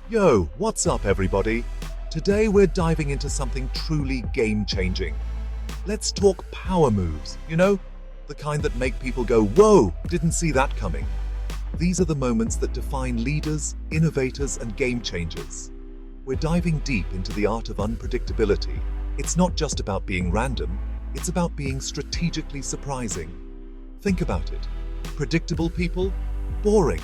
Yo, what's up everybody? Today we're diving into something truly game-changing. Let's talk power moves, the kind that make people go, whoa, didn't see that coming. These are the moments that define leaders, innovators, and game changers. We're diving deep into the art of unpredictability. It's not just about being random, it's about being strategically surprising. Think about it. Predictable people? Boring.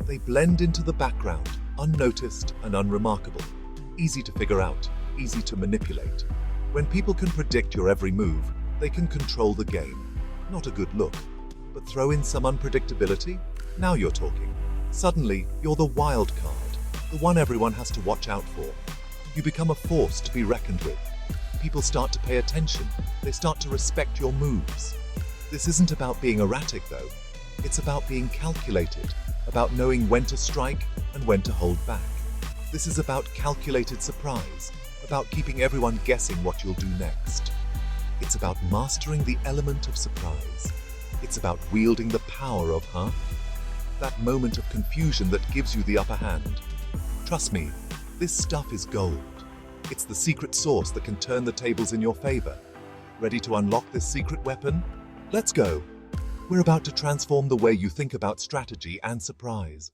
They blend into the background, unnoticed and unremarkable. Easy to figure out, easy to manipulate. When people can predict your every move, they can control the game. Not a good look. But throw in some unpredictability? Now you're talking. Suddenly, you're the wild card, the one everyone has to watch out for. You become a force to be reckoned with. People start to pay attention. They start to respect your moves. This isn't about being erratic, though. It's about being calculated, about knowing when to strike and when to hold back. This is about calculated surprise, about keeping everyone guessing what you'll do next. It's about mastering the element of surprise. It's about wielding the power of, that moment of confusion that gives you the upper hand. Trust me, this stuff is gold. It's the secret sauce that can turn the tables in your favor. Ready to unlock this secret weapon? Let's go. We're about to transform the way you think about strategy and surprise.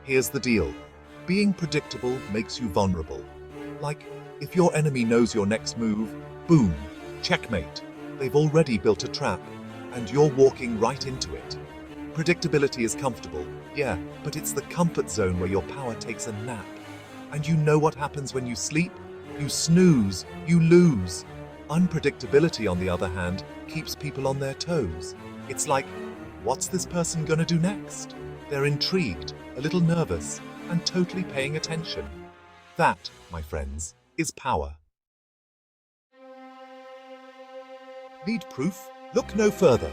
Here's the deal. Being predictable makes you vulnerable. Like, if your enemy knows your next move, boom, checkmate. They've already built a trap, and you're walking right into it. Predictability is comfortable, yeah, but it's the comfort zone where your power takes a nap. And you know what happens when you sleep? You snooze, you lose. Unpredictability, on the other hand, keeps people on their toes. It's like, what's this person gonna do next? They're intrigued, a little nervous, and totally paying attention. That, my friends, is power. Need proof? Look no further.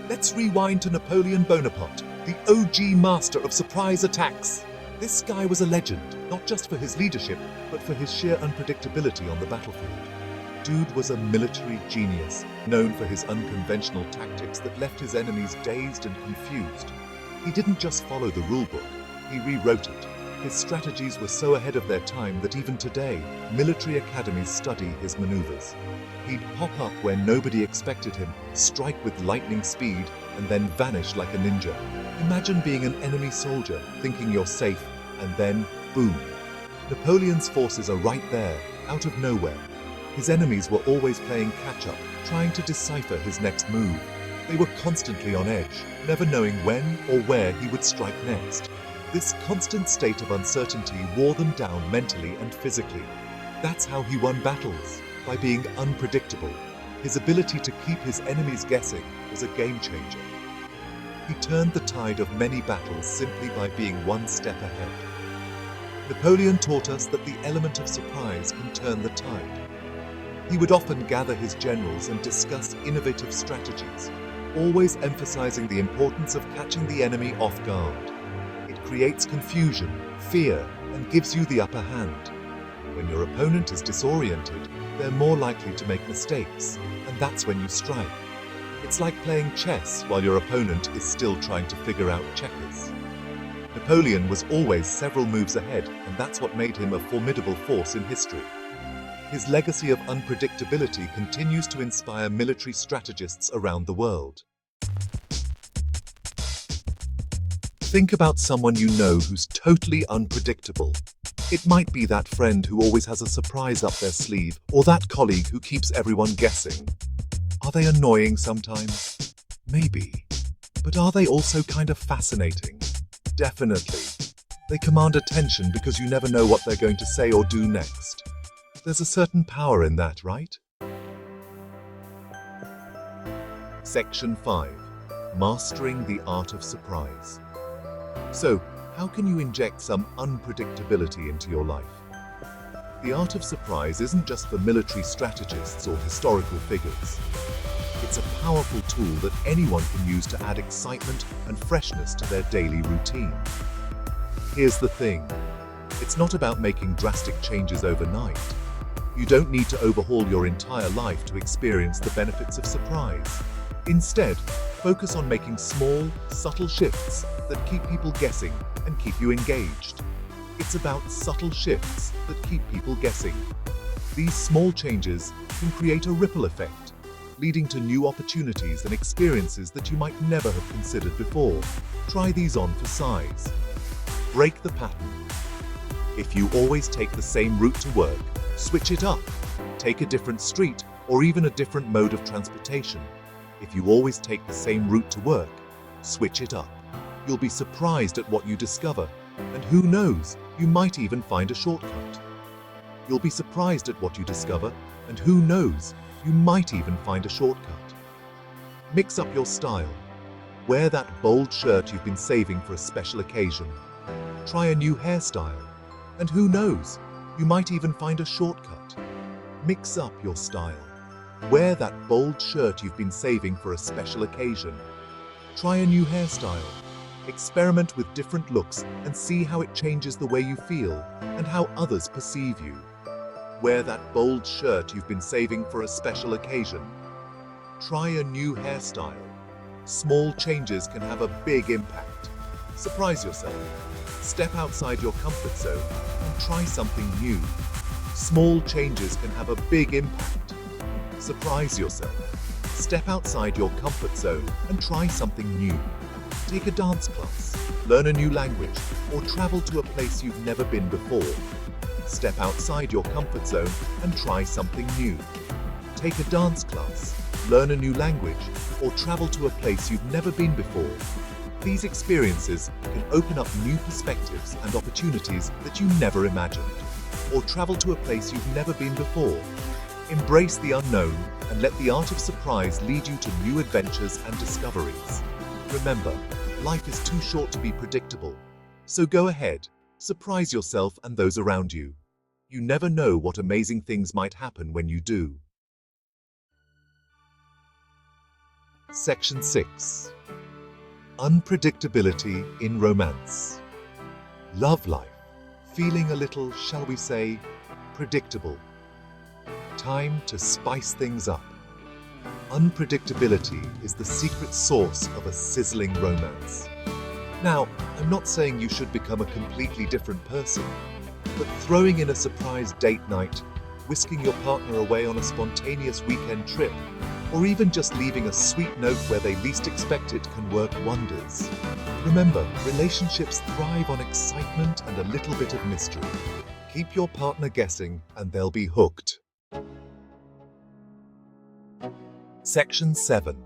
Let's rewind to Napoleon Bonaparte, the OG master of surprise attacks. This guy was a legend, not just for his leadership, but for his sheer unpredictability on the battlefield. Dude was a military genius, known for his unconventional tactics that left his enemies dazed and confused. He didn't just follow the rulebook, he rewrote it. His strategies were so ahead of their time that even today, military academies study his maneuvers. He'd pop up where nobody expected him, strike with lightning speed, and then vanish like a ninja. Imagine being an enemy soldier, thinking you're safe, and then, boom. Napoleon's forces are right there, out of nowhere. His enemies were always playing catch-up, trying to decipher his next move. They were constantly on edge, never knowing when or where he would strike next. This constant state of uncertainty wore them down mentally and physically. That's how he won battles, by being unpredictable. His ability to keep his enemies guessing was a game changer. He turned the tide of many battles simply by being one step ahead. Napoleon taught us that the element of surprise can turn the tide. He would often gather his generals and discuss innovative strategies, always emphasizing the importance of catching the enemy off guard. It creates confusion, fear, and gives you the upper hand. When your opponent is disoriented, they're more likely to make mistakes, and that's when you strike. It's like playing chess while your opponent is still trying to figure out checkers. Napoleon was always several moves ahead, and that's what made him a formidable force in history. His legacy of unpredictability continues to inspire military strategists around the world. Think about someone you know who's totally unpredictable. It might be that friend who always has a surprise up their sleeve, or that colleague who keeps everyone guessing. Are they annoying sometimes? Maybe. But are they also kind of fascinating? Definitely. They command attention because you never know what they're going to say or do next. There's a certain power in that, right? Section 5. Mastering the art of surprise. So, how can you inject some unpredictability into your life? The art of surprise isn't just for military strategists or historical figures. It's a powerful tool that anyone can use to add excitement and freshness to their daily routine. Here's the thing. It's not about making drastic changes overnight. You don't need to overhaul your entire life to experience the benefits of surprise. Instead, focus on making small, subtle shifts that keep people guessing and keep you engaged. It's about subtle shifts that keep people guessing. These small changes can create a ripple effect, leading to new opportunities and experiences that you might never have considered before. Try these on for size. Break the pattern. If you always take the same route to work, switch it up. Take a different street or even a different mode of transportation. If you always take the same route to work, switch it up. You'll be surprised at what you discover, and who knows, you might even find a shortcut. You'll be surprised at what you discover, and who knows, you might even find a shortcut. Mix up your style. Wear that bold shirt you've been saving for a special occasion. Try a new hairstyle, and who knows, you might even find a shortcut. Mix up your style. Wear that bold shirt you've been saving for a special occasion. Try a new hairstyle. Experiment with different looks and see how it changes the way you feel and how others perceive you. Wear that bold shirt you've been saving for a special occasion. Try a new hairstyle. Small changes can have a big impact. Surprise yourself. Step outside your comfort zone and try something new. Small changes can have a big impact. Surprise yourself. Step outside your comfort zone and try something new. Take a dance class, learn a new language, or travel to a place you've never been before. Step outside your comfort zone and try something new. Take a dance class, learn a new language, or travel to a place you've never been before. These experiences can open up new perspectives and opportunities that you never imagined. Or travel to a place you've never been before. Embrace the unknown and let the art of surprise lead you to new adventures and discoveries. Remember, life is too short to be predictable. So go ahead, surprise yourself and those around you. You never know what amazing things might happen when you do. Section 6. Unpredictability in romance. Love life. Feeling a little, shall we say, predictable. Time to spice things up. Unpredictability is the secret sauce of a sizzling romance. Now, I'm not saying you should become a completely different person, but throwing in a surprise date night, whisking your partner away on a spontaneous weekend trip, or even just leaving a sweet note where they least expect it can work wonders. Remember, relationships thrive on excitement and a little bit of mystery. Keep your partner guessing and they'll be hooked. Section 7.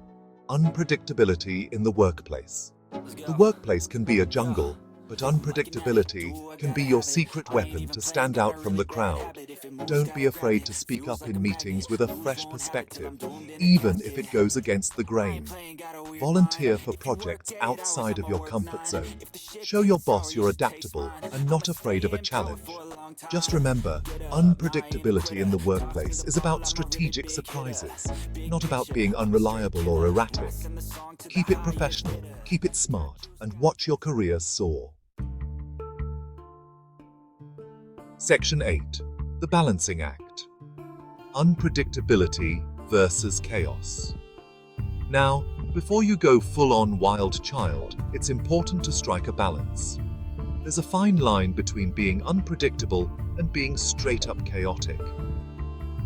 Unpredictability in the workplace. The workplace can be a jungle, but unpredictability can be your secret weapon to stand out from the crowd. Don't be afraid to speak up in meetings with a fresh perspective, even if it goes against the grain. Volunteer for projects outside of your comfort zone. Show your boss you're adaptable and not afraid of a challenge. Just remember, unpredictability in the workplace is about strategic surprises, not about being unreliable or erratic. Keep it professional, keep it smart, and watch your career soar. Section 8. The Balancing Act. Unpredictability versus chaos. Now, before you go full-on wild child, it's important to strike a balance. There's a fine line between being unpredictable and being straight-up chaotic.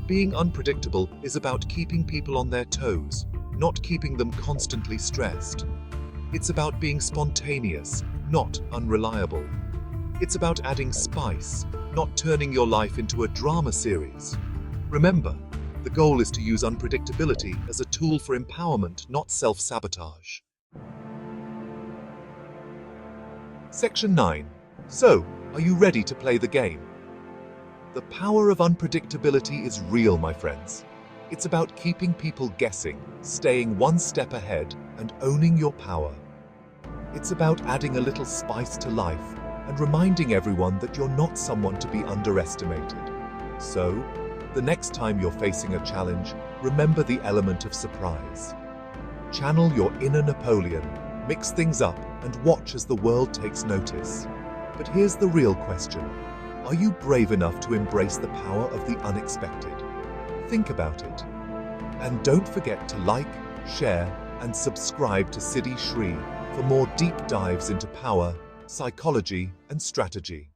Being unpredictable is about keeping people on their toes, not keeping them constantly stressed. It's about being spontaneous, not unreliable. It's about adding spice, not turning your life into a drama series. Remember, the goal is to use unpredictability as a tool for empowerment, not self-sabotage. Section 9. So, are you ready to play the game? The power of unpredictability is real, my friends. It's about keeping people guessing, staying one step ahead, and owning your power. It's about adding a little spice to life and reminding everyone that you're not someone to be underestimated. So, the next time you're facing a challenge, remember the element of surprise. Channel your inner Napoleon, mix things up, and watch as the world takes notice. But here's the real question. Are you brave enough to embrace the power of the unexpected? Think about it. And don't forget to like, share, and subscribe to Siddhi Shri for more deep dives into power, psychology, and strategy.